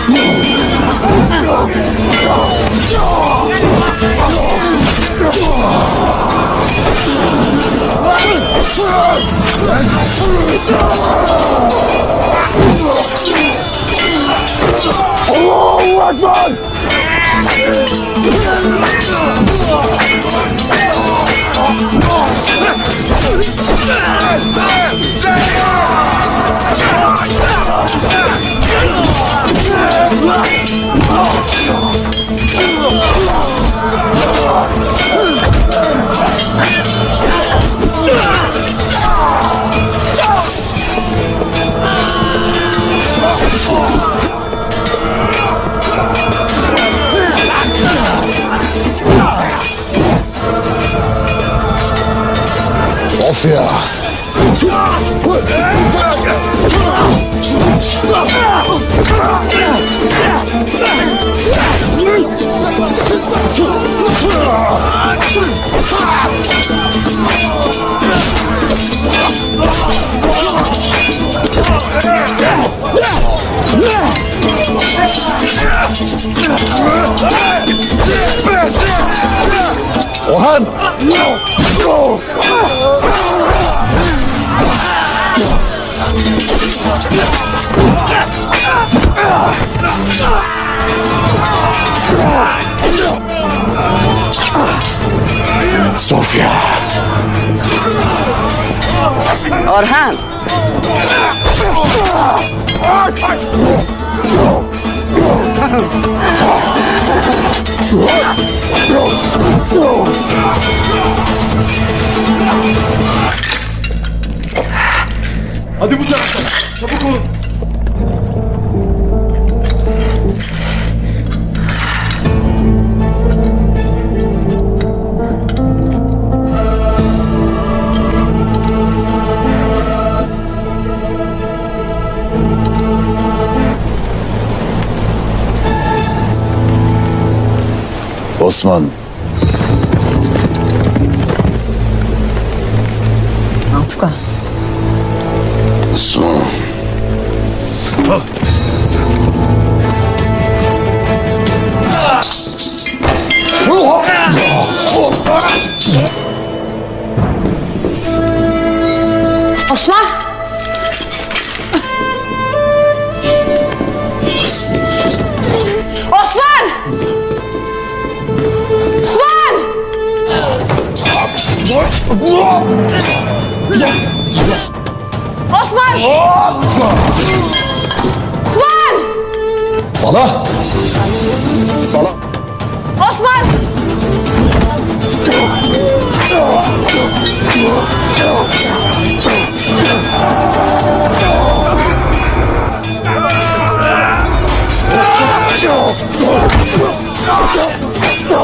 Allahu Ekber! Sofya! Orhan! Sofya! Orhan! Hadi bu tarafa! Çabuk olun! Osman, Altuğ. son. Osman! Osman! Osman! Osman! Bala! Bala! Osman!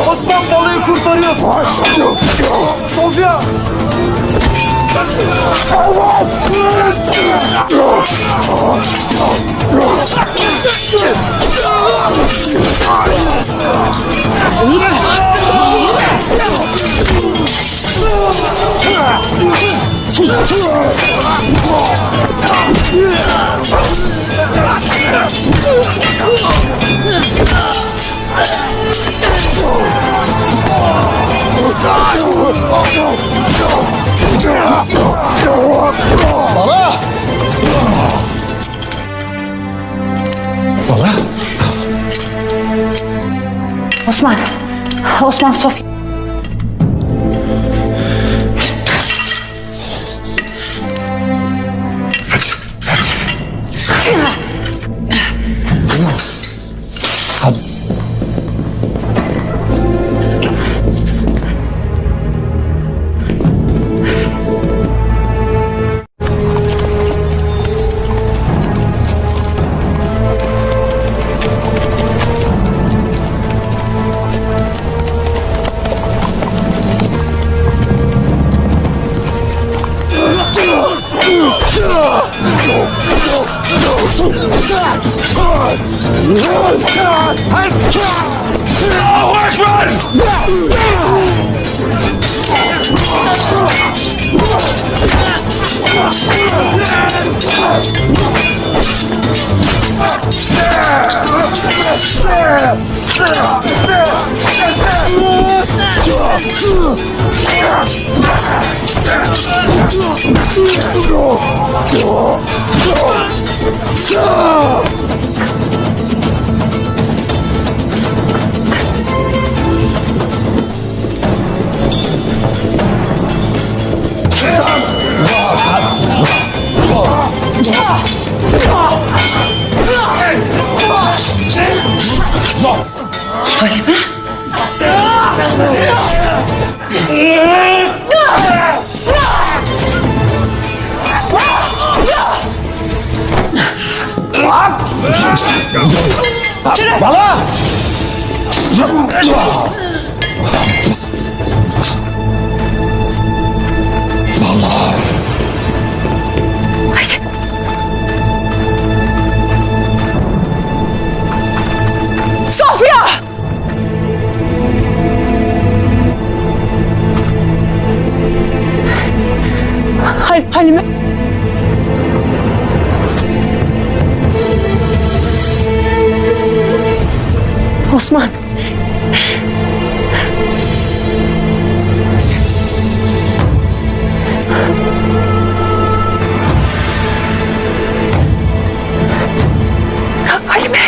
Osman balığı kurtarıyorsun! Sofya! Bala! Bala! Osman! Osman, Sofya! Hadi. Bala! Haydi. Sofya! Halime. Osman. Halime.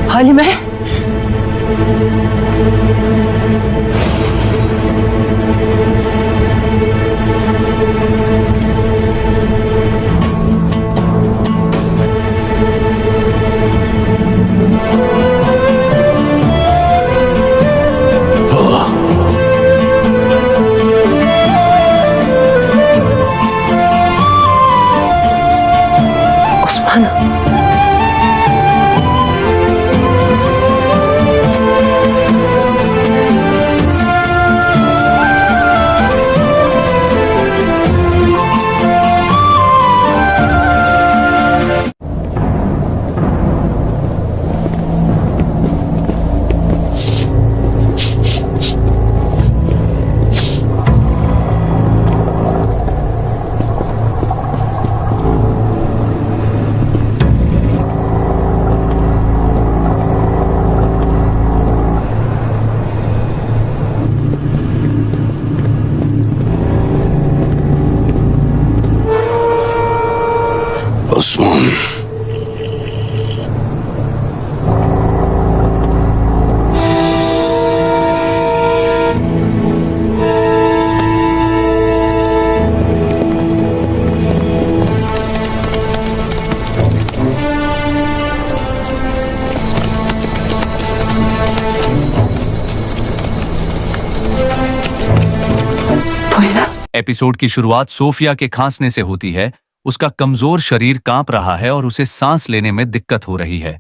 Halime. Halime. Osman. Osman. Episode की शुरुआत Sophia के खांसने से होती है। उसका कमजोर शरीर कांप रहा है और उसे सांस लेने में दिक्कत हो रही है।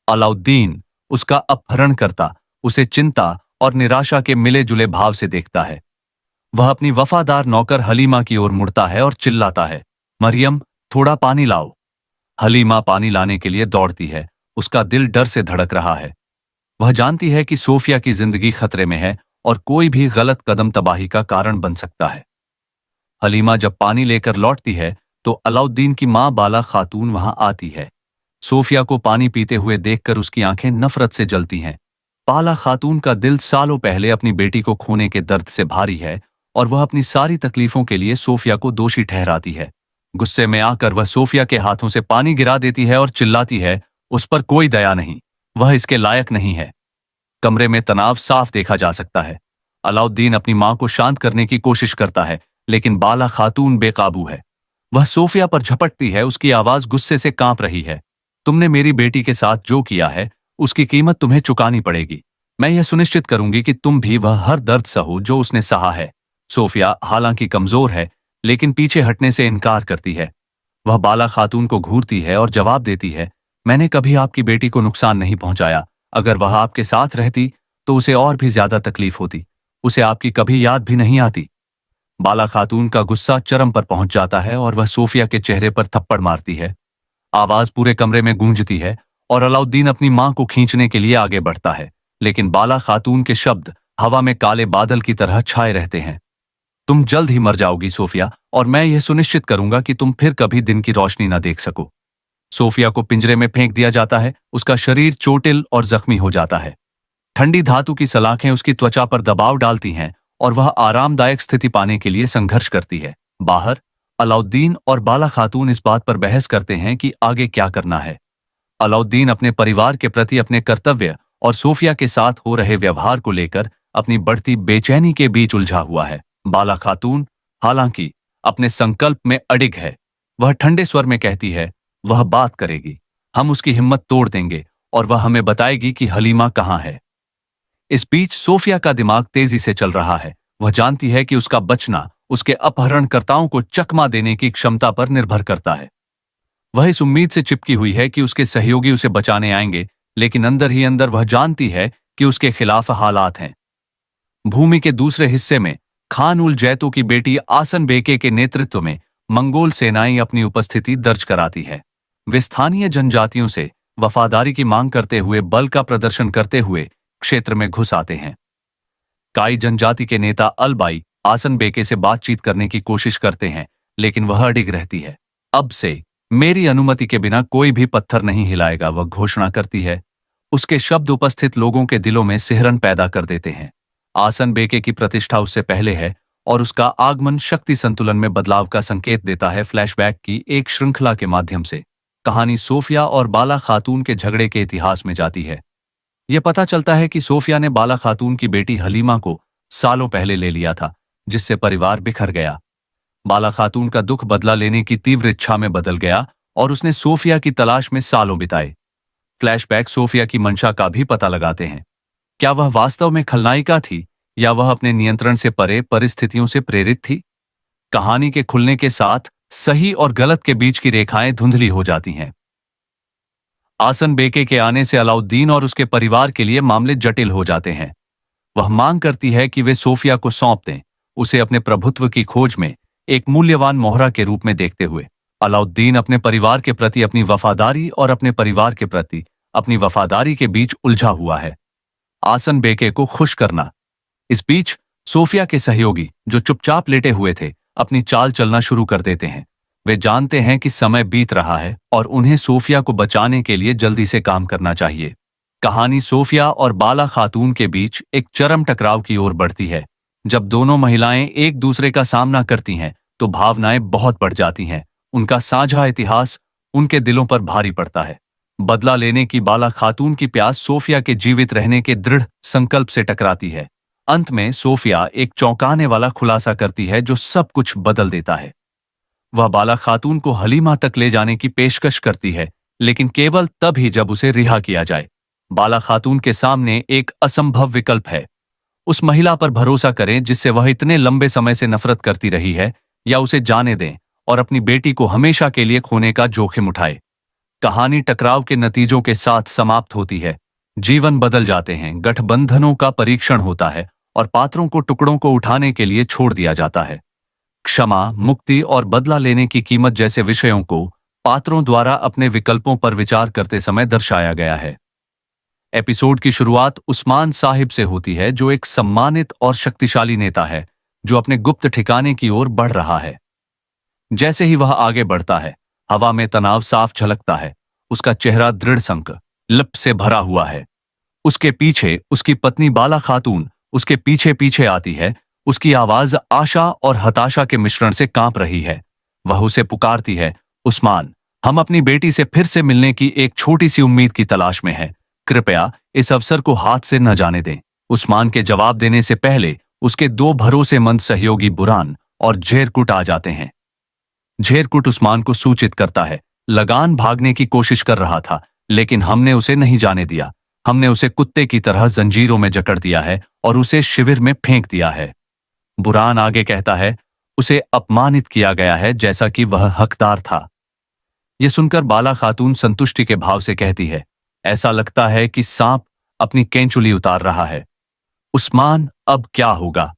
अलाउद्दीन, उसका अपहरणकर्ता, उसे चिंता और निराशा के मिले जुले भाव से देखता है। वह अपनी वफादार नौकर हलीमा की ओर मुड़ता है और चिल्लाता है, मरियम, थोड़ा पानी लाओ। हलीमा पानी लाने के लिए दौड़ती है। उसका दिल डर से धड़क रहा है। वह जानती है कि सोफिया की जिंदगी खतरे में है और कोई भी गलत कदम तबाही का कारण बन सकता है। हलीमा जब पानी लेकर लौटती है तो अलाउद्दीन की मां बाला खातून वहां आती है। सोफिया को पानी पीते हुए देखकर उसकी आंखें नफरत से जलती हैं। बाला खातून का दिल सालों पहले अपनी बेटी को खोने के दर्द से भारी है और वह अपनी सारी तकलीफों के लिए सोफिया को दोषी ठहराती है। गुस्से में आकर वह सोफिया के हाथों से पानी गिरा देती है और चिल्लाती है, उस पर कोई दया नहीं, वह इसके लायक नहीं है। कमरे में तनाव साफ देखा जा सकता है। अलाउद्दीन अपनी मां को शांत करने की कोशिश करता है, लेकिन बाला खातून बेकाबू है। वह सोफिया पर झपटती है। उसकी आवाज गुस्से से कांप रही है। तुमने मेरी बेटी के साथ जो किया है उसकी कीमत तुम्हें चुकानी पड़ेगी। मैं यह सुनिश्चित करूंगी कि तुम भी वह हर दर्द सहो जो उसने सहा है। सोफिया हालांकि कमजोर है, लेकिन पीछे हटने से इनकार करती है। वह बाला खातून को घूरती है और जवाब देती है, मैंने कभी आपकी बेटी को नुकसान नहीं पहुंचाया। अगर वह आपके साथ रहती तो उसे और भी ज्यादा तकलीफ होती। उसे आपकी कभी याद भी नहीं आती। बाला खातून का गुस्सा चरम पर पहुंच जाता है और वह सोफिया के चेहरे पर थप्पड़ मारती है। आवाज पूरे कमरे में गूंजती है और अलाउद्दीन अपनी मां को खींचने के लिए आगे बढ़ता है, लेकिन बाला खातून के शब्द हवा में काले बादल की तरह छाए रहते हैं। तुम जल्द ही मर जाओगी सोफिया, और मैं यह सुनिश्चित करूंगा कि तुम फिर कभी दिन की रोशनी न देख सको। सोफिया को पिंजरे में फेंक दिया जाता है। उसका शरीर चोटिल और जख्मी हो जाता है। ठंडी धातु की सलाखें उसकी त्वचा पर दबाव डालती हैं और वह आरामदायक स्थिति पाने के लिए संघर्ष करती है। बाहर अलाउद्दीन और बाला खातून इस बात पर बहस करते हैं कि आगे क्या करना है। अलाउद्दीन अपने परिवार के प्रति अपने कर्तव्य और सोफिया के साथ हो रहे व्यवहार को लेकर अपनी बढ़ती बेचैनी के बीच उलझा हुआ है। बाला खातून हालांकि अपने संकल्प में अडिग है। वह ठंडे स्वर में कहती है, वह बात करेगी, हम उसकी हिम्मत तोड़ देंगे और वह हमें बताएगी कि हलीमा कहाँ है। इस बीच सोफिया का दिमाग तेजी से चल रहा है। वह जानती है कि उसका बचना उसके अपहरणकर्ताओं को चकमा देने की क्षमता पर निर्भर करता है। वह इस उम्मीद से चिपकी हुई है कि उसके सहयोगी उसे बचाने आएंगे, लेकिन अंदर ही अंदर वह जानती है कि उसके खिलाफ हालात हैं। भूमि के दूसरे हिस्से में खान उल जैतो की बेटी आसन बेके के नेतृत्व में मंगोल सेनाएं अपनी उपस्थिति दर्ज कराती है। वे स्थानीय जनजातियों से वफादारी की मांग करते हुए बल का प्रदर्शन करते हुए क्षेत्र में घुस आते हैं। काई जनजाति के नेता अलबाई आसन बेके से बातचीत करने की कोशिश करते हैं, लेकिन वह अडिग रहती है। अब से मेरी अनुमति के बिना कोई भी पत्थर नहीं हिलाएगा, वह घोषणा करती है। उसके शब्द उपस्थित लोगों के दिलों में सिहरन पैदा कर देते हैं। आसन बेके की प्रतिष्ठा उससे पहले है और उसका आगमन शक्ति संतुलन में बदलाव का संकेत देता है। फ्लैशबैक की एक श्रृंखला के माध्यम से कहानी सोफिया और बाला खातून के झगड़े के इतिहास में जाती है। यह पता चलता है कि सोफिया ने बाला खातून की बेटी हलीमा को सालों पहले ले लिया था, जिससे परिवार बिखर गया। बाला खातून का दुख बदला लेने की तीव्र इच्छा में बदल गया और उसने सोफिया की तलाश में सालों बिताए। फ्लैशबैक सोफिया की मंशा का भी पता लगाते हैं। क्या वह वास्तव में खलनायिका थी या वह अपने नियंत्रण से परे परिस्थितियों से प्रेरित थी? कहानी के खुलने के साथ सही और गलत के बीच की रेखाएं धुंधली हो जाती हैं। आसन बेके के आने से अलाउद्दीन और उसके परिवार के लिए मामले जटिल हो जाते हैं। वह मांग करती है कि वे सोफिया को सौंप दें, उसे अपने प्रभुत्व की खोज में एक मूल्यवान मोहरा के रूप में देखते हुए। अलाउद्दीन अपने परिवार के प्रति अपनी वफादारी और अपने परिवार के प्रति अपनी वफादारी के बीच उलझा हुआ है। आसन बेके को खुश करना। इस बीच सोफिया के सहयोगी, जो चुपचाप लेटे हुए थे, अपनी चाल चलना शुरू कर देते हैं। वे जानते हैं कि समय बीत रहा है और उन्हें सोफिया को बचाने के लिए जल्दी से काम करना चाहिए। कहानी सोफिया और बाला खातून के बीच एक चरम टकराव की ओर बढ़ती है। जब दोनों महिलाएं एक दूसरे का सामना करती हैं तो भावनाएं बहुत बढ़ जाती हैं। उनका साझा इतिहास उनके दिलों पर भारी पड़ता है। बदला लेने की बाला खातून की प्यास सोफिया के जीवित रहने के दृढ़ संकल्प से टकराती है। अंत में सोफिया एक चौंकाने वाला खुलासा करती है जो सब कुछ बदल देता है। वह बाला खातून को हलीमा तक ले जाने की पेशकश करती है, लेकिन केवल तब ही जब उसे रिहा किया जाए। बाला खातून के सामने एक असंभव विकल्प है। उस महिला पर भरोसा करें जिससे वह इतने लंबे समय से नफरत करती रही है, या उसे जाने दें और अपनी बेटी को हमेशा के लिए खोने का जोखिम उठाए। कहानी टकराव के नतीजों के साथ समाप्त होती है। जीवन बदल जाते हैं, गठबंधनों का परीक्षण होता है और पात्रों को टुकड़ों को उठाने के लिए छोड़ दिया जाता है। क्षमा, मुक्ति और बदला लेने की कीमत जैसे विषयों को पात्रों द्वारा अपने विकल्पों पर विचार करते समय दर्शाया गया है। एपिसोड की शुरुआत उस्मान साहिब से होती है, जो एक सम्मानित और शक्तिशाली नेता है जो अपने गुप्त ठिकाने की ओर बढ़ रहा है। जैसे ही वह आगे बढ़ता है, हवा में तनाव साफ झलकता है। उसका चेहरा दृढ़ संकल्प से भरा हुआ है। उसके पीछे उसकी पत्नी बाला खातून उसके पीछे पीछे आती है। उसकी आवाज आशा और हताशा के मिश्रण से कांप रही है। वह उसे पुकारती है, उस्मान, हम अपनी बेटी से फिर से मिलने की एक छोटी सी उम्मीद की तलाश में हैं। कृपया इस अवसर को हाथ से न जाने दें। उस्मान के जवाब देने से पहले उसके दो भरोसेमंद सहयोगी बुरान और झेरकुट आ जाते हैं। झेरकुट उस्मान को सूचित करता है, लगान भागने की कोशिश कर रहा था, लेकिन हमने उसे नहीं जाने दिया। हमने उसे कुत्ते की तरह जंजीरों में जकड़ दिया है और उसे शिविर में फेंक दिया है। बुरान आगे कहता है, उसे अपमानित किया गया है जैसा कि वह हकदार था। यह सुनकर बाला खातून संतुष्टि के भाव से कहती है, ऐसा लगता है कि सांप अपनी केंचुली उतार रहा है। उस्मान, अब क्या होगा?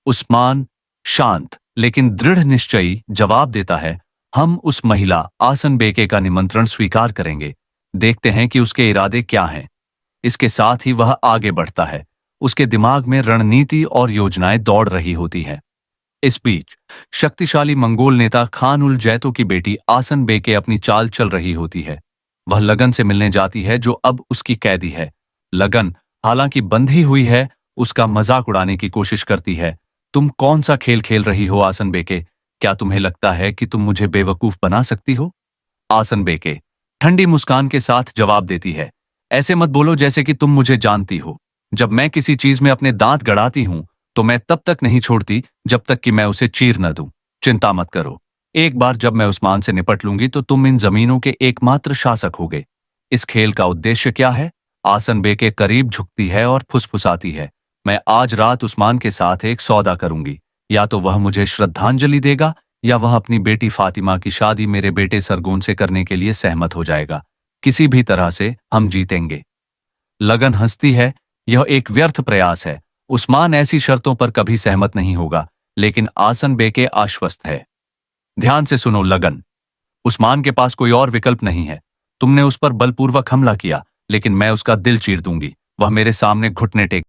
उस्मान शांत लेकिन दृढ़ निश्चयी जवाब देता है, हम उस महिला आसन बेके का निमंत्रण स्वीकार करेंगे। देखते हैं कि उसके इरादे क्या हैं। इसके साथ ही वह आगे बढ़ता है। उसके दिमाग में रणनीति और योजनाएं दौड़ रही होती हैं। इस बीच शक्तिशाली मंगोल नेता खान उल जैतो की बेटी आसन बेके अपनी चाल चल रही होती है। वह लगन से मिलने जाती है, जो अब उसकी कैदी है। लगन हालांकि बंधी हुई है, उसका मजाक उड़ाने की कोशिश करती है। तुम कौन सा खेल खेल रही हो आसन बेके? क्या तुम्हें लगता है कि तुम मुझे बेवकूफ बना सकती हो? आसन बेके ठंडी मुस्कान के साथ जवाब देती है, ऐसे मत बोलो जैसे कि तुम मुझे जानती हो। जब मैं किसी चीज में अपने दांत गड़ाती हूं तो मैं तब तक नहीं छोड़ती जब तक कि मैं उसे चीर न दूं। चिंता मत करो, एक बार जब मैं उस्मान से निपट लूंगी तो तुम इन जमीनों के एकमात्र शासक होगे। इस खेल का उद्देश्य क्या है? आसन बेके करीब झुकती है और फुसफुसाती है, मैं आज रात उस्मान के साथ एक सौदा करूंगी। या तो वह मुझे श्रद्धांजलि देगा या वह अपनी बेटी फातिमा की शादी मेरे बेटे सरगोन से करने के लिए सहमत हो जाएगा। किसी भी तरह से हम जीतेंगे। लगन हंसती है, यह एक व्यर्थ प्रयास है। उस्मान ऐसी शर्तों पर कभी सहमत नहीं होगा, लेकिन आसन बेके आश्वस्त है। ध्यान से सुनो लगन, उस्मान के पास कोई और विकल्प नहीं है। तुमने उस पर बलपूर्वक हमला किया, लेकिन मैं उसका दिल चीर दूंगी। वह मेरे सामने घुटने टेक